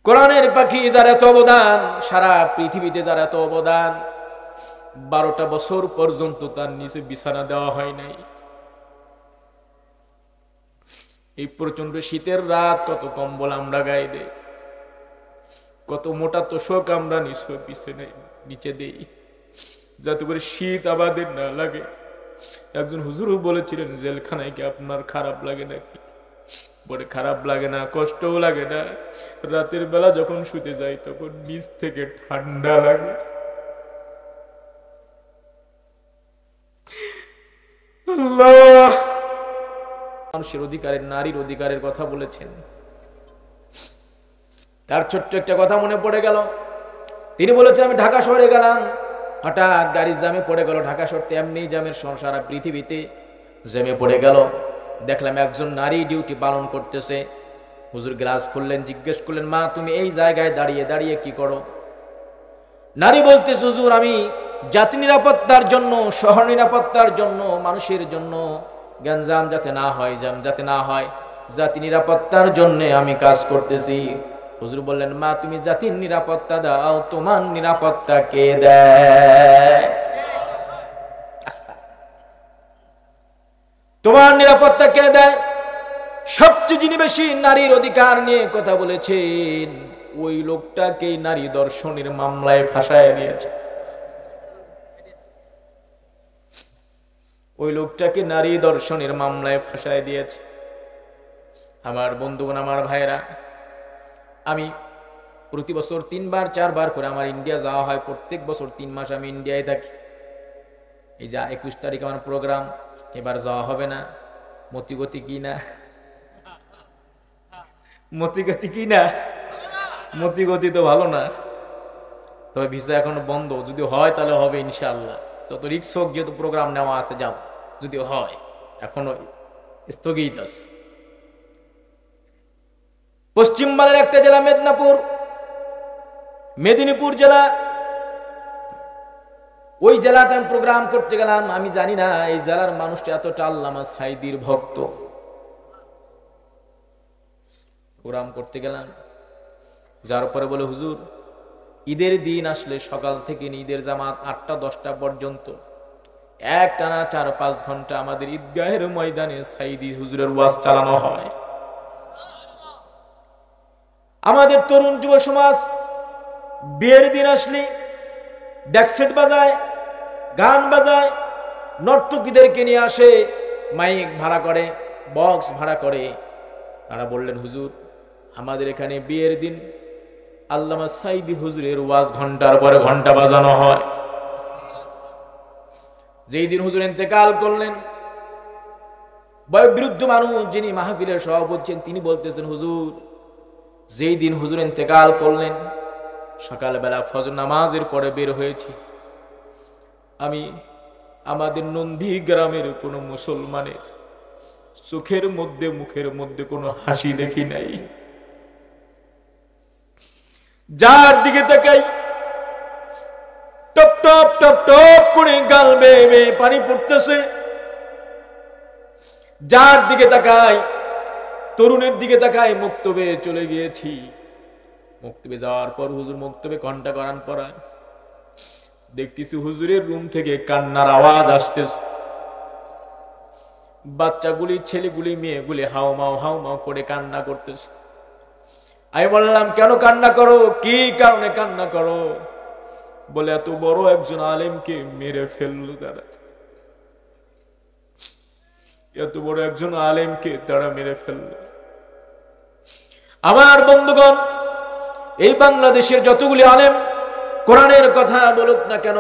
কোরআনের পাখি যার এত অবদান, সারা পৃথিবীতে যার এত অবদান, 12টা বছর পর্যন্ত তার নিচে বিছানা দেওয়া হয় নাই। এই প্রচন্ড শীতের রাত কত কম্বল আমরা গায়ে দেই, কত মোটা তোষক আমরা নিচে দেই, যাতে করে শীত আমাদের না লাগে। একজন হুজুর বলেছিলেন, জেলখানায় কি আপনার খারাপ লাগে নাকি? বলে খারাপ লাগে না, কষ্টও লাগে না, রাতের বেলা যখন শুতে যাই তখন নিচ থেকে ঠান্ডা লাগে। আল্লাহ মানুষের অধিকারের, নারীর অধিকারের কথা বলেছেন। তার ছোট্ট একটা কথা মনে পড়ে গেল। তিনি বলেছেন, আমি ঢাকা শহরে গেলাম, হঠাৎ গাড়ির জ্যামে পড়ে গেল। ঢাকা শহরতে এমনি জ্যামের সারা পৃথিবীতে জ্যামে পড়ে গেল। দেখলাম একজন নারী ডিউটি পালন করতেছে। হুজুর গ্লাস খুললেন, জিজ্ঞেস করলেন, মা তুমি এই জায়গায় দাঁড়িয়ে দাঁড়িয়ে কি করো? নারী বলতেছে, হুজুর আমি জাতি নিরাপত্তার জন্য, শহর নিরাপত্তার জন্য, মানুষের জন্য গ্যাঞ্জাম যাতে না হয়, জ্যাম যাতে না হয়, জাতি নিরাপত্তার জন্য আমি কাজ করতেছি। হুজুর বললেন, মা তুমি জাতির নিরাপত্তা দাও, তোমার নিরাপত্তা কে দেয়? তোমার নিরাপত্তা কে দেয়? সবচেয়ে যিনি বেশি নারীর অধিকার নিয়ে কথা বলেছেন, ওই লোকটাকে নারী দর্শনের মামলায় ফাঁসায় দিয়েছে। ওই লোকটাকে নারী দর্শনের মামলায় ফাঁসায় দিয়েছে। আমার বন্ধুগণ, আমার ভাইরা, আমি প্রতি বছর 3বার 4বার করে আমার ইন্ডিয়া যাওয়া হয়। প্রত্যেক বছর 3 মাস আমি ইন্ডিয়ায় থাকি। এই যা 21 তারিখ আমার প্রোগ্রাম, এবার যাওয়া হবে না। মতিগতি কি না, মতিগতি কি না, মতিগতি তো ভালো না। তবে ভিসা এখনো বন্ধ, যদি হয় তাহলে হবে ইনশাআল্লাহ। যত রিক্স হোক, যেহেতু প্রোগ্রাম নেওয়া আছে, যাব যদি হয়, এখনো স্থগিত আছে। পশ্চিমবঙ্গের একটা জেলা মেদিনীপুর জেলা, ওই জেলাতে আমি প্রোগ্রাম করতে গেলাম। আমি জানি না এই জেলার মানুষটা এতটা আল্লামা সাঈদীর ভক্ত। প্রোগ্রাম করতে গেলাম, যার পরে বলে, হুজুর ঈদের দিন আসলে সকাল থেকে ঈদের জামাত 8টা 10টা পর্যন্ত একটানা 4-5 ঘন্টা আমাদের ঈদগাহের ময়দানে সাঈদী হুজুরের ওয়াজ চালানো হয়। আমাদের তরুণ যুব সমাজ বিয়ের দিন আসলে ডেকসেট বাজায়, গান বাজায়, নর্তকীদেরকে নিয়ে আসে, মাইক ভাড়া করে, বক্স ভাড়া করে। তারা বললেন, হুজুর আমাদের এখানে বিয়ের দিন আল্লামা সাঈদী হুজুরের ওয়াজ ঘন্টার পরে ঘন্টা বাজানো হয়। যেই দিন হুজুর ইন্তেকাল করলেন, বয়োবৃদ্ধ মানুষ যিনি মাহফিলের সভাপতি, তিনি বলতেছেন, হুজুর যেই দিন হুজুর ইন্তেকাল করলেন, সকালবেলা ফজর নামাজের পরে বের হয়েছি, আমি আমাদের নন্দী গ্রামের কোনো মুসলমানের চোখের মধ্যে, মুখের মধ্যে কোনো হাসি দেখি নাই। যার দিকে তাকাই টপ টপ টপ টপ করে গাল বেয়ে বেয়ে পানি পড়তেছে। যার দিকে তাকাই, তরুণের দিকে তাকাই, মুক্তবে চলে গিয়েছি। মুক্তবে যাওয়ার পর হুজুর মুক্তবে ঘন্টা করান পড়ায়, দেখতেছি হুজুরের রুম থেকে কান্নার আওয়াজ আসতেছে। বাচ্চাগুলি, ছেলেগুলি, মেয়েগুলি হাউমাউ করে কান্না করতেছে। আমি বললাম, কেন কান্না করো? কি কারণে কান্না করো? বলে, এত বড় একজন আলেমকে মেরে ফেললো তারা, এত বড় একজন আলেমকে তারা মেরে ফেললো। আমার বন্ধুগণ, এই বাংলাদেশের যতগুলি আলেম কোরআনের কথা বলুক না কেন,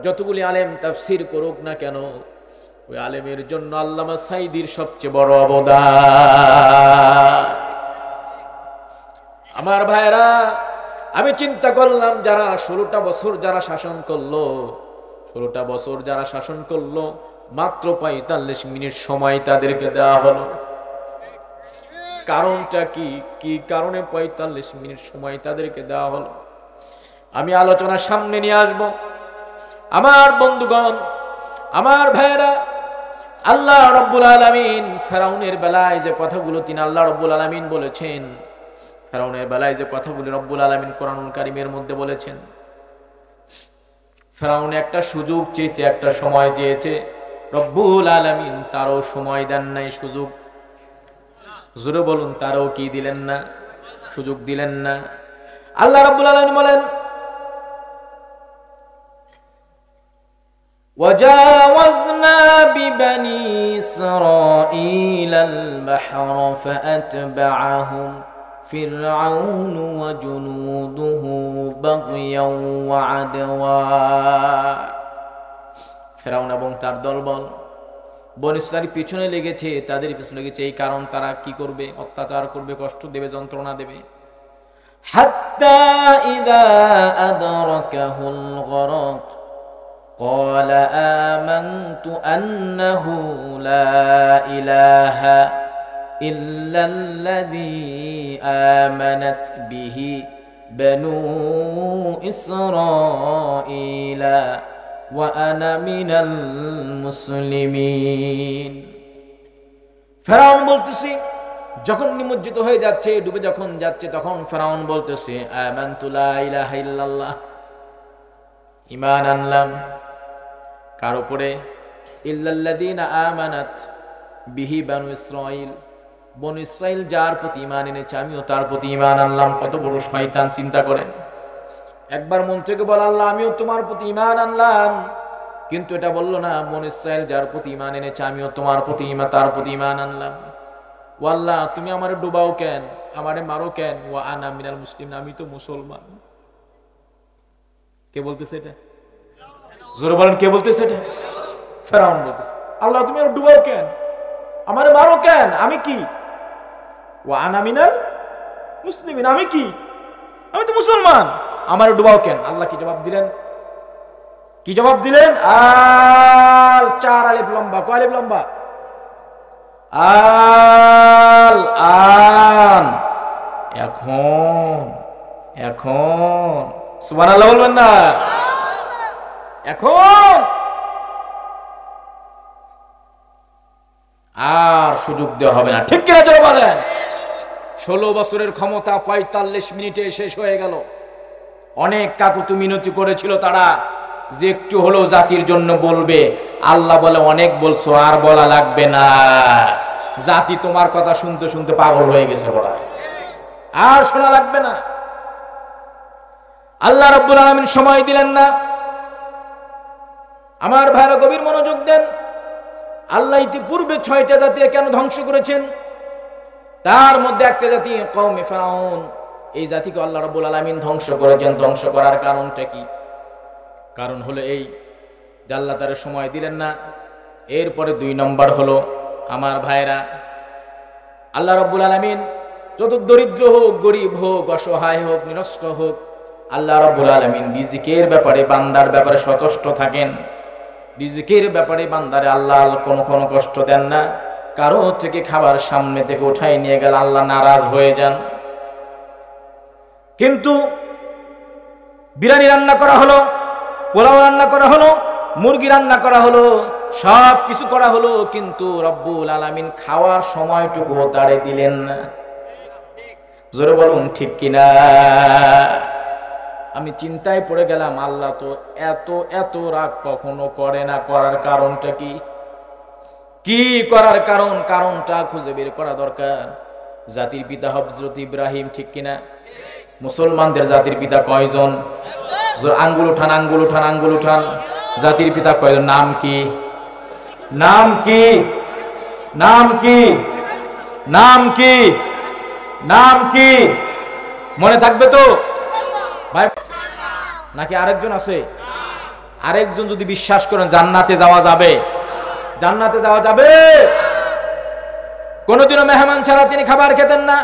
যতগুলি আলেম তাফসীর করুক না কেন, ওই আলেমের জন্য আল্লামা সাঈদীর সবচেয়ে বড় অবদান। আমার ভাইরা, আমি চিন্তা করলাম, যারা 16টা বছর যারা শাসন করলো, 16টা বছর যারা শাসন করলো, মাত্র 45 মিনিট সময় তাদেরকে দেওয়া হলো। কারণটা কি? কি কারণে 45 মিনিট সময় তাদেরকে দেওয়া হলো? আমি আলোচনা সামনে নিয়ে আসব। আমার বন্ধুগণ, আমার ভাইরা, আল্লাহ রাব্বুল আলামিন ফেরাউনের বেলায় যে কথাগুলো তিনি আল্লাহ রাব্বুল আলামিন বলেছেন, ফেরাউনের বেলায় যে কথাগুলি রব্বুল আলামিন কোরআনুল কারীমের মধ্যে বলেছেন, ফেরাউন একটা সুযোগ চেয়েছে, একটা সময় চেয়েছে, রব্বুল আলামিন তারও সময় দেন নাই, সুযোগ। জোরে বলুন, তারও কি দিলেন না? সুযোগ দিলেন না। আল্লাহ রব্বুল আলামিন বলেন, وجاوزنا ببني إسرائيل البحر فأتبعهم فرعون وجنوده بغيا وعدوا। ফেরাউন এবং তার দলবল বনী ইসরাইলের পিছনে লেগেছে, তাদের পিছনে লেগেছে এই কারণ তারা কি করবে? অত্যাচার করবে, কষ্ট দেবে, যন্ত্রণা দেবে। হাত্তা ইযা আদরাকাহুল গরক قال آمنت أنه لا إله إلا الذي آمنت به بنو إسرائيل وأنا من المسلمين। ফেরাউন বলতেছে, যখন নিমজ্জিত হয়ে যাচ্ছে, ডুবে যখন যাচ্ছে, তখন ফেরাউন বলতেছে আমানতু লা ইলাহা ইল্লাল্লাহ, ঈমান আনলাম। কার উপরে? ইল্লাল্লাযীনা আমানাত বিহি বানু ইসরাঈল, বনু ইসরাঈল যার প্রতি ঈমান এনেছে আমিও তার প্রতি ঈমান আনলাম। কত বড় শয়তান, চিন্তা করেন। একবার মন থেকে বল আল্লাহ আমিও তোমার প্রতি ঈমান আনলাম, কিন্তু এটা বললো না বনু ইসরাঈল যার প্রতি ঈমান এনেছে আমিও তোমার প্রতি তার প্রতি ঈমান আনলাম। ও আল্লাহ তুমি আমারে ডুবাও কেন, আমারে মারো কেন? ওয়া আনা মিনাল মুসলিমিন, আমি তো মুসলমান। কে বলতেছে এটা? জোরে বলেন, কে বলতেছে এটা? ফেরাউন বলতেছে আল্লাহ তুমি আমারে ডুবাও কেন, আমারে মারো কেন, আমি কি? ওয়া আনা মিনাল মুসলিমিন, আমি কি? আমি তো মুসলমান, আমারে ডুবাও কেন? আল্লাহ কি জবাব দিলেন? কি জবাব দিলেন? আল, চার আলিফ লম্বা, কয় আলিফ লম্বা? আল আন, এখন। এখন সুবহানাল্লাহ বলবেন না? এখন আর সুযোগ দেওয়া হবে না, ঠিক কিনা জোরে বলেন? 16 বছরের ক্ষমতা 45 মিনিটে শেষ হয়ে গেল। অনেক কাকুতু মিনতি করেছিল তারা যে একটু হলেও জাতির জন্য বলবে। আল্লাহ বলে অনেক বলছো, আর বলা লাগবে না, জাতি তোমার কথা শুনতে শুনতে পাগল হয়ে গেছে, বলা আর শোনা লাগবে না। আল্লাহ রাব্বুল আলামিন সময় দিলেন না। আমার ভাইরা গভীর মনোযোগ দেন। আল্লাহ ইতিপূর্বে 6টা জাতিকে কেন ধ্বংস করেছেন? তার মধ্যে একটা জাতি কওমে ফেরাউন। এই জাতিকে আল্লাহ রাব্বুল আলামিন ধ্বংস করেছেন। ধ্বংস করার কারণটা কি? কারণ হলো এই যে আল্লাহ তার সময় দিলেন না। এরপরে 2 নম্বর হলো আমার ভাইরা, আল্লাহ রাব্বুল আলামিন যত দরিদ্র হোক, গরিব হোক, অসহায় হোক, নিরস্ত্র হোক, আল্লাহ রাব্বুল আলামিন রিজিকের ব্যাপারে, বান্দার ব্যাপারে সচেষ্ট থাকেন। রিজিকের ব্যাপারে বান্দারে আল্লাহ কোনো কষ্ট দেন না। কারো থেকে খাবার সামনে থেকে উঠাই নিয়ে গেলে আল্লাহ নারাজ হয়ে যান। কিন্তু বিরিয়ানি রান্না করা হলো, পোলাও রান্না করা হলো, মুরগি রান্না করা হলো, সব কিছু করা হলো, কিন্তু রব্বুল আলামিন খাওয়ার সময়টুকু দাঁড়ে দিলেন না। জোরে বলুন ঠিক কিনা? আমি চিন্তায় পড়ে গেলাম, আল্লাহ তো এত এত রাগ কখনো করে না। করার কারণটা কি? কি করার কারণ? কারণটা খুঁজে বের করা দরকার। জাতির পিতা হযরত ইব্রাহিম, ঠিক কিনা? মুসলমানদের জাতির পিতা কয়জন? আঙ্গুল উঠান, আঙ্গুল উঠান, আঙ্গুল উঠান। জাতির পিতা কয়জন? নাম কি? নাম কি? নাম কি? নাম কি? নাম কি? মনে থাকবে তো ভাই? নাকি আরেকজন আছে? আরেকজন যদি বিশ্বাস করেন জান্নাতে যাওয়া যাবে? জান্নাতে যাওয়া যাবে। কোনদিনও মেহমান ছাড়া তিনি খাবার খেতেন না,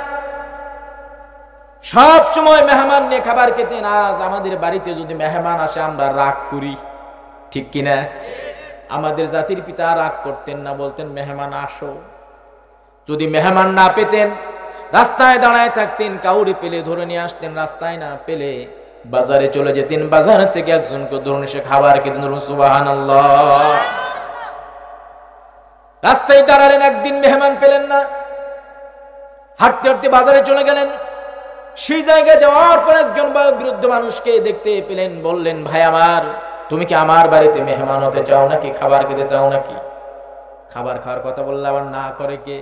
সব সময় মেহমান নিয়ে খাবার খেতেন। আজ আমাদের বাড়িতে যদি মেহমান আসে আমরা রাগ করি, ঠিক কিনা? আমাদের জাতির পিতা রাগ করতেন না, বলতেন মেহমান আসো। যদি মেহমান না পেতেন রাস্তায় দাঁড়ায় থাকতেন, কাউরে পেলে ধরে নিয়ে আসতেন, রাস্তায় না পেলে বাজারে চলে যেতেন, বাজার থেকে একজনকে ধরে এসে খাবার খেতেন। সুবহানাল্লাহ। রাস্তায় দাঁড়ালেন, একদিন মেহমান পেলেন না, হাঁটতে হাঁটতে বাজারে চলে গেলেন, সেই জায়গায় যাওয়ার পর একজন বয়োবৃদ্ধ মানুষকে দেখতে পেলেন, বললেন, ভাই আমার, তুমি কি আমার বাড়িতে মেহমান হতে চাও নাকি খাবার খেতে চাও নাকি? খাবার খাওয়ার কথা বললে আবার না করে কে?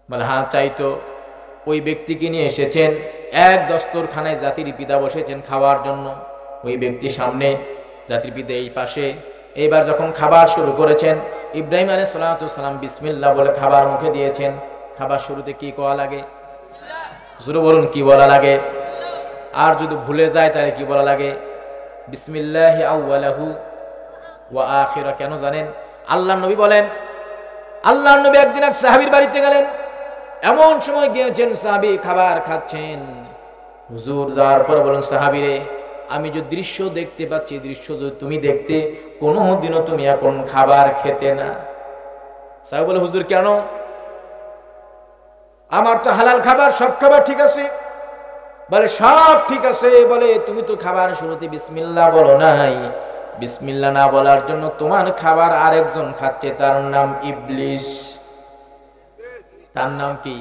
বলে হ্যাঁ চাইতো। ওই ব্যক্তিকে নিয়ে এসেছেন, এক দস্তরখানায় জাতির পিতা বসেছেন খাওয়ার জন্য। ওই ব্যক্তি সামনে, জাতির পিতা এই পাশে। এইবার যখন খাবার শুরু করেছেন, ইব্রাহিম আলাইহিস সালাম বিসমিল্লাহ বলে খাবার মুখে দিয়েছেন। খাবার শুরুতে কি কোয়া লাগে? জোরে বলুন, কি বলা লাগে? আর যদি ভুলে যায় তাহলে কি বলা লাগে? বিসমিল্লাহি আউয়ালাহু ওয়া আখিরা। কেন জানেন? আল্লাহর নবী বলেন, আল্লাহর নবী একদিন এক সাহাবীর বাড়িতে গেলেন। এমন সময় গিয়েছেন, সাহাবী খাবার খাচ্ছেন। হুজুর যাওয়ার পর বলেন, সাহাবীরে, আমি যে দৃশ্য দেখতে পাচ্ছি, দৃশ্য যদি তুমি দেখতে, কোনোদিনও তুমি এখন খাবার খেতে না। সাহাবী বলে, হুজুর কেন? আমার তো হালাল খাবার, সব খাবার ঠিক আছে। বলে সব ঠিক আছে। বলে তুমি তো খাবার শুরুতে বিসমিল্লাহ বলো নাই। বিসমিল্লাহ না বলার জন্য তোমার খাবার আরেকজন খাচ্ছে, তার নাম ইবলিস। তার নাম কি?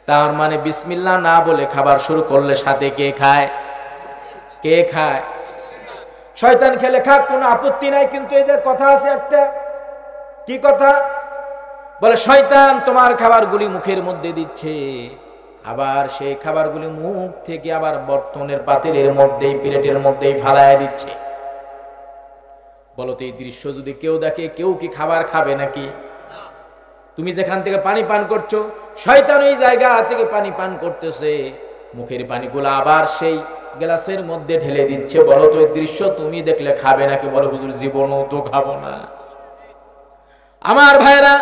তার মানে বিসমিল্লাহ না বলে খাবার শুরু করলে সাথে কে খায়? কে খায়? শয়তান খেলে খাক, কোনো আপত্তি নাই। কিন্তু এই যে কথা আছে একটা, কি কথা? বলে শয়তান তোমার খাবারগুলি মুখের মধ্যে দিচ্ছে, আবার সেই খাবারগুলি মুখ থেকে আবার বর্তনের পাতিলের মধ্যেই, প্লেটের মধ্যেই ফালায় দিচ্ছে। বলো তো এই দৃশ্য যদি কেউ দেখে, কেউ কি খাবার খাবে নাকি? তুমি যেখান থেকে পানি পান করছো, শয়তান ওই জায়গা থেকে পানি পান করতেছে, মুখের পানিগুলো আবার সেই গ্লাসের মধ্যে ঢেলে দিচ্ছে। বলো তো এই দৃশ্য তুমি দেখলে খাবে নাকি? বলো হুজুর জীবনও তো খাবো না। আমার ভাইরা,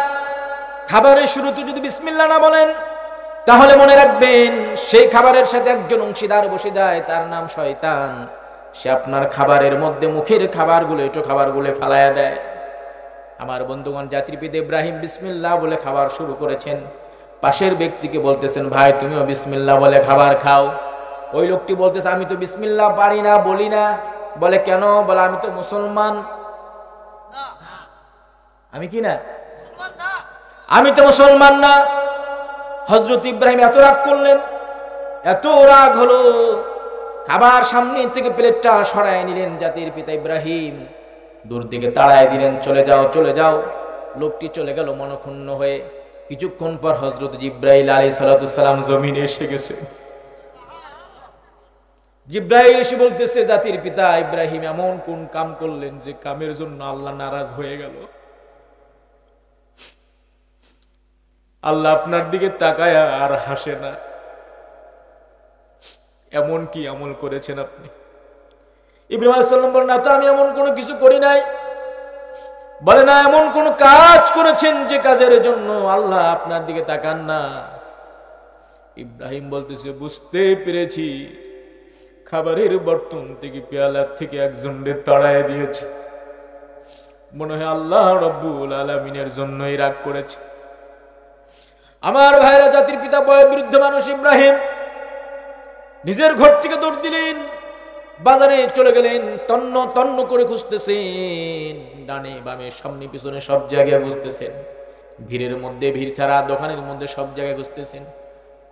খাবারের শুরুতে যদি বিসমিল্লাহ না বলেন, তাহলে মনে রাখবেন সেই খাবারের সাথে একজন অংশীদার বসে যায়, তার নাম শয়তান। সে আপনার খাবারের মধ্যে মুখের খাবারগুলো, একটু খাবারগুলো ফালায়া দেয়। আমার বন্ধুগণ, জাতির পিতা ইব্রাহিম বিসমিল্লাহ বলে খাবার শুরু করেছেন। পাশের ব্যক্তিকে বলতেছেন, ভাই তুমিও বিসমিল্লাহ বলে খাবার খাও। ওই লোকটি বলতেছে, আমি তো বিসমিল্লাহ পারি না, বলি না। বলে কেন? বলে আমি তো মুসলমান। আমি কি না? আমি তো মুসলমান না। হযরত ইব্রাহিম এত রাগ করলেন, এত রাগ হলো, খাবার সামনে থেকে প্লেটটা সরায় নিলেন। জাতির পিতা ইব্রাহিম দূর দিকে তাড়ায় দিলেন, চলে যাও, চলে যাও। লোকটি চলে গেল মনক্ষুণ্ণ হয়ে। কিছুক্ষণ পর হযরত জিব্রাইল আলাইহিস সালাম জমিনে এসে গেছে। জিব্রাইল এসে বলতেছে, জাতির পিতা ইব্রাহিম এমন কোন কাম করলেন যে কামের জন্য আল্লাহ নারাজ হয়ে গেল? আল্লাহ আপনার দিকে তাকায় আর হাসে না। এমন কি আমল করেছেন আপনি? ইব্রাহিম আলাইহিস সালাম বলেন, না তো আমি এমন কোনো কিছু করি নাই। বলে না, এমন কোন কাজ করেছেন যে কাজের জন্য আল্লাহ আপনার দিকে তাকান না? ইব্রাহিম বলতেছে, বুঝতে পেরেছি, খাবারের বর্তন থেকে, পেয়ালার থেকে একজনকে তাড়ায় দিয়েছে। মনে হয় আল্লাহ রব্বুল আলামিনের জন্যই রাগ করেছে। আমার ভাইরা, জাতির পিতা বয়োবৃদ্ধ মানুষ ইব্রাহিম নিজের ঘর থেকে দৌড় দিলেন, বাজারে চলে গেলেন, তন্ন তন্ন করে খুঁজতেছেন, ডানে বামে সামনে পিছনে সব জায়গায় খুঁজতেছেন। ভিড়ের মধ্যে, ভিড় ছাড়া দোকানের মধ্যে সব জায়গায় খুঁজতেছেন।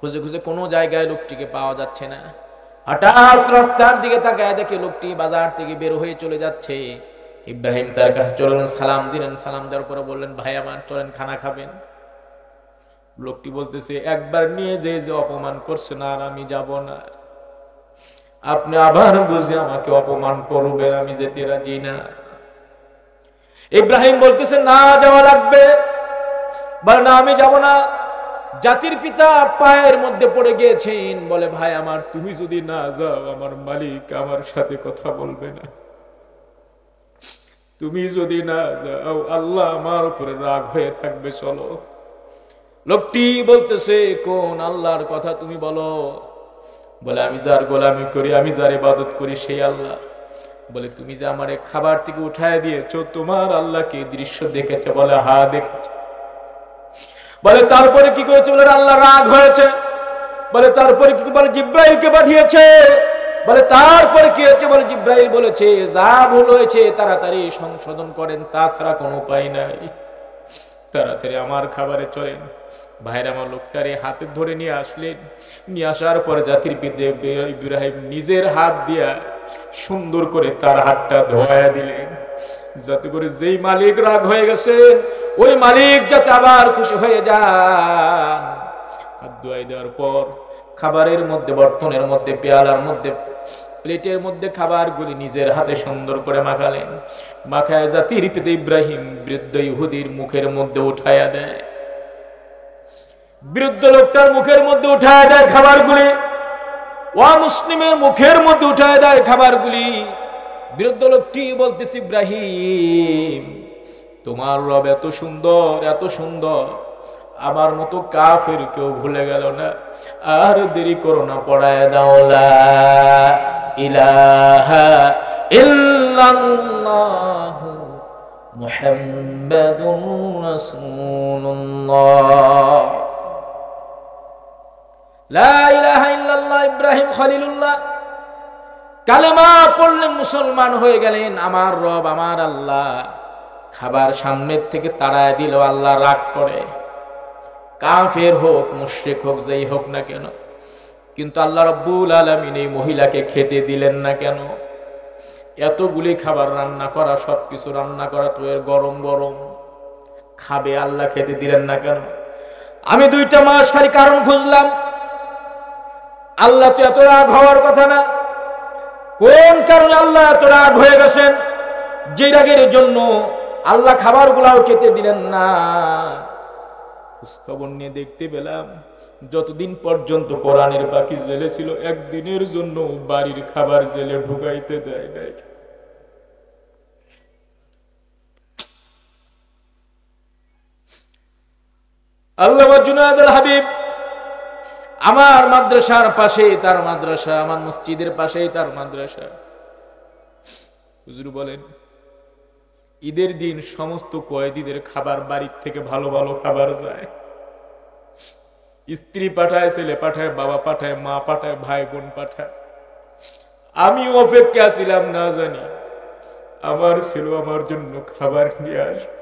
খুঁজে খুঁজে কোনো জায়গায় লোকটিকে পাওয়া যাচ্ছে না। হঠাৎ রাস্তার দিকে তাকায় দেখে লোকটি বাজার থেকে বের হয়ে চলে যাচ্ছে। ইব্রাহিম তার কাছে চলেন, সালাম দিলেন। সালাম দেওয়ার পরে বললেন, ভাই আমার চলেন খানা খাবেন। লোকটি বলতেছে, একবার নিয়ে যে অপমান করছেন আর আমি যাব না। আপনি আবার বুঝে আমাকে অপমান করবেন, আমি যেতে রাজি না। ইব্রাহিম বলতেছে, না যাওয়া লাগবে। বলে না, আমি যাব না। জাতির পিতা পায়ের মধ্যে পড়ে গিয়েছেন। বলে, ভাই আমার, তুমি যদি না যাও আমার মালিক আমার সাথে কথা বলবে না। তুমি যদি না যাও আল্লাহ আমার উপরে রাগ হয়ে থাকবে, চলো। লোকটি বলতেছে, কোন আল্লাহর কথা তুমি বলো? বলে, আমি যার গোলামি করি, আমি যার ইবাদত করি সেই আল্লাহ। বলে, তুমি যে আমার খাবার থেকে উঠায় দিয়েছো, তোমার আল্লাহকে দৃশ্য দেখেছে? বলে, হ্যাঁ দেখেছে। বলে, তারপরে কি করেছে? বলে, আল্লাহ রাগ হয়েছে। বলে, তারপরে কি? বলে, জিব্রাইলকে পাঠিয়েছে। বলে, তারপরে কি হয়েছে? বলে, জিব্রাইল বলেছে, যা ভুল হয়েছে তাড়াতাড়ি সংশোধন করেন, তাছাড়া কোনো উপায় নাই, তাড়াতাড়ি আমার খাবারে চলেন। ভাইরা আমার লোকটারে হাতে ধরে নিয়ে আসলেন। নিয়ে আসার পরে জাতির পিতা ইব্রাহিম নিজের হাত দিয়া সুন্দর করে তার হাতটা ধোয়া দিলেন, যাতে করে যেই মালিক রাগ হয়ে গেছেন ওই মালিক যাতে আবার খুশি হয়ে যান। হাত ধোয়াই দেওয়ার পর খাবারের মধ্যে, বর্তনের মধ্যে, পেয়ালার মধ্যে, প্লেটের মধ্যে খাবারগুলি নিজের হাতে সুন্দর করে মাখালেন। মাখায় জাতির পিতা ইব্রাহিম বৃদ্ধ ইহুদির মুখের মধ্যে উঠায়া দেয়, বৃদ্ধ লোকটার মুখের মধ্যে উঠায় দেয় খাবারগুলি, মুসলিমের মুখের মধ্যে উঠায় দেয় খাবারগুলি। বৃদ্ধ লোকটি বলতেছে, ইব্রাহিম তোমার রব এত সুন্দর, এত সুন্দর, আমার মতো কাফের কেউ ভুলে গেল না। আর দেরি করো না, পড়ায় দাও লা ইলাহা ইল্লাল্লাহু মুহাম্মাদুর রাসূলুল্লাহ। লা ইলাহা ইল্লাল্লাহ, ইব্রাহিম খলিলুল্লাহ কালেমা পড়লেন, মুসলমান হয়ে গেলেন। আমার রব, আমার আল্লাহ খাবার সামনের থেকে তাড়ায় দিল, আল্লাহ রাগ করে। কাফের হোক, মুশরিক হোক, যেই হোক না কেন, কিন্তু আল্লাহ রাব্বুল আলামিন এই মহিলাকে খেতে দিলেন না কেন? এতগুলি খাবার রান্না করা, সবকিছু রান্না করা, তো এর গরম গরম খাবে, আল্লাহ খেতে দিলেন না কেন? আমি 2টা মাস খালি কারণ খুঁজলাম। আল্লাহ তো এত রাগ হওয়ার কথা না, কোন কারণে আল্লাহ এত রাগ হয়ে গেছেন যে রাগের জন্য আল্লাহ খাবারগুলাও খেতে দিলেন না? খোঁজখবর নিয়ে দেখতে পেলাম, যতদিন পর্যন্ত কোরআনের পাখি জেলে ছিল, একদিনের জন্য বাড়ির খাবার জেলে ঢুকাইতে দেয় নাই। আল্লামা জুনায়েদ আল হাবিব, আমার মাদ্রাসার পাশে তার মাদ্রাসা, আমার মসজিদের পাশেই তার মাদ্রাসা। হুজুর বলেন, ঈদের দিন সমস্ত কয়েদিদের খাবার বাড়ির থেকে ভালো ভালো খাবার যায়। স্ত্রী পাঠায়, ছেলে পাঠায়, বাবা পাঠায়, মা পাঠায়, ভাই বোন পাঠায়। আমি অপেক্ষা ছিলাম, না জানি আমার ছেলে আমার জন্য খাবার নিয়ে আসবে।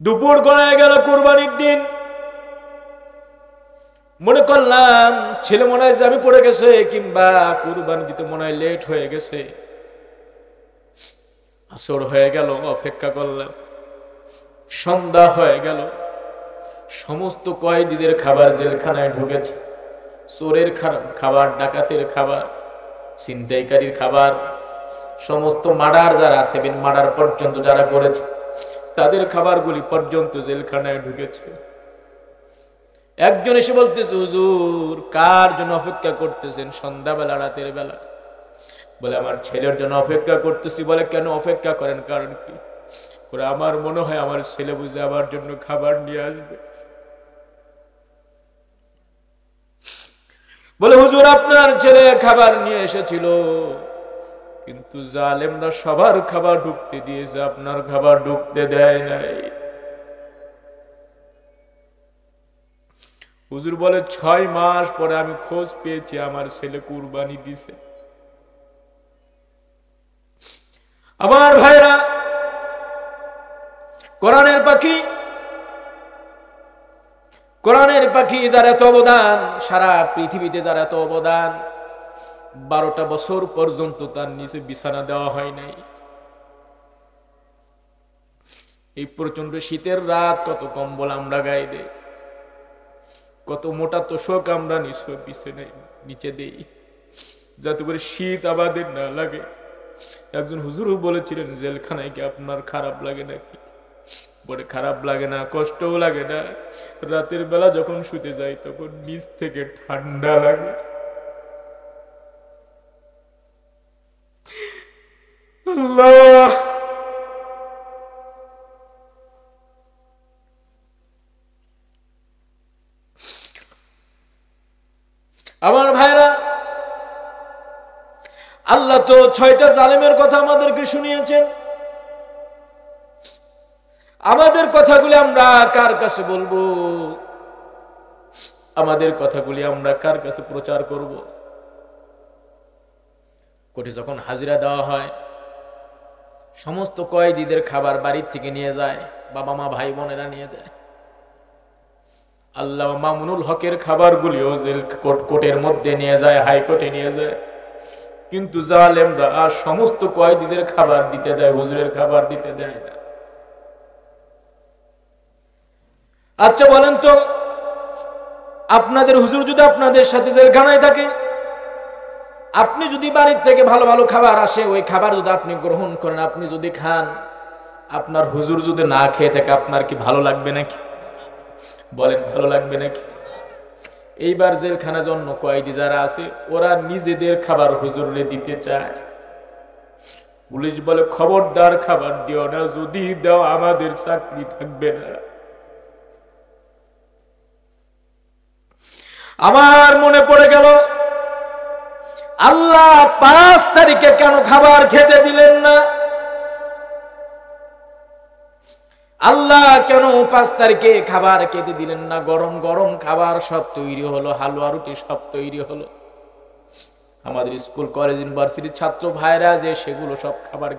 দুপুর গড়ায় গেল, কোরবানির দিন। মনে করলাম ছেলে মনে হয় জামি পড়ে গেছে, কিংবা কুরবানি দিতে মনে হয় লেট হয়ে গেছে। আসর হয়ে গেল, অপেক্ষা করলাম। সন্ধ্যা হয়ে গেল, সমস্ত কয়েদিদের খাবার জেলখানায় ঢুকেছে। চোরের খাবার, ডাকাতের খাবার, ছিনতাইকারীর খাবার, সমস্ত মার্ডার যারা, 7 মার্ডার পর্যন্ত যারা করেছে তাদের খাবারগুলি পর্যন্ত জেলখানায় ঢুকেছে। একজন এসে বলতেছে, হুজুর কার জন্য অপেক্ষা করতেছেন সন্ধ্যাবেলা, রাতের বেলা? বলে, আমার ছেলের জন্য অপেক্ষা করতেছি। বলে, কেন অপেক্ষা করেন, কারণ কি? বলে, আমার মনে হয় আমার ছেলে বুঝে আমার জন্য খাবার নিয়ে আসবে। বলে, হুজুর আপনার ছেলে খাবার নিয়ে এসেছিল, কিন্তু জালেমরা সবার খাবার ঢুকতে দিয়েছে, আপনার খাবার ঢুকতে দেয় নাই। হুজুর বলে, 6 মাস পরে আমি খোঁজ পেয়েছি আমার ছেলে কুরবানি দিছে। আমার ভাইরা, কোরআনের পাখি, কোরআনের পাখি যার এত অবদান, সারা পৃথিবীতে যার এত অবদান, 12টা বছর পর্যন্ত তার নিচে বিছানা দেওয়া হয় নাই। এই প্রচন্ড শীতের রাত কত কম্বল আমরা গায়ে দেই, কত মোটা তোষক আমরা নিচে দেই, যাতে করে শীত আমাদের না লাগে। একজন হুজুরও বলেছিলেন, জেলখানায় কি আপনার খারাপ লাগে নাকি? বলে, খারাপ লাগে না, কষ্টও লাগে না। রাতের বেলা যখন শুতে যাই তখন নিচ থেকে ঠান্ডা লাগে। আল্লাহ, আমার ভাইরা, আল্লাহ তো 6টা জালেমের কথা আমাদেরকে শুনিয়েছেন। আমাদের কথাগুলি আমরা কার কাছে বলবো? আমাদের কথাগুলি আমরা কার কাছে প্রচার করব? কোর্টে যখন হাজিরা দেওয়া হয়, সমস্ত কয়েদিদের খাবার বাড়ির থেকে নিয়ে যায়, বাবা মা ভাই বোনেরা নিয়ে যায়। আল্লাহ মামুনুল হকের খাবারগুলিও জেল কোর্টের মধ্যে নিয়ে যায়, হাইকোর্টে নিয়ে যায়। কিন্তু জালেমরা আর সমস্ত কয়েদিদের খাবার দিতে দেয়, হুজুরের খাবার দিতে দেয় না। আচ্ছা বলেন তো, আপনাদের হুজুর যদি আপনাদের সাথে জেলখানায় থাকে, আপনি যদি বাড়ির থেকে ভালো ভালো খাবার আসে, ওই খাবার যদি আপনি গ্রহণ করেন, আপনি যদি খান, আপনার হুজুর যদি না খেয়ে থাকে, আপনার কি ভালো লাগবে নাকি? বলেন, ভালো লাগবে নাকি? এইবার জেলখানা জন্য কয়েদি যারা আছে, ওরা নিজেদের খাবার হুজুরে দিতে চায়। পুলিশ বলে, খবরদার খাবার দিও না, যদি দাও আমাদের চাকরি থাকবে না। আমার মনে পড়ে গেল, আল্লাহ 5 তারিখে কেন খাবার খেতে দিলেন না? আল্লাহ কেন 5 তারিখে খাবার খেতে দিলেন না? গরম গরম খাবার সব তৈরি হলো, হালুয়া রুটি সব তৈরি হলো। আমাদের স্কুল কলেজ ইউনিভার্সিটির ছাত্র ভাইরা যে সেগুলো সব খাবার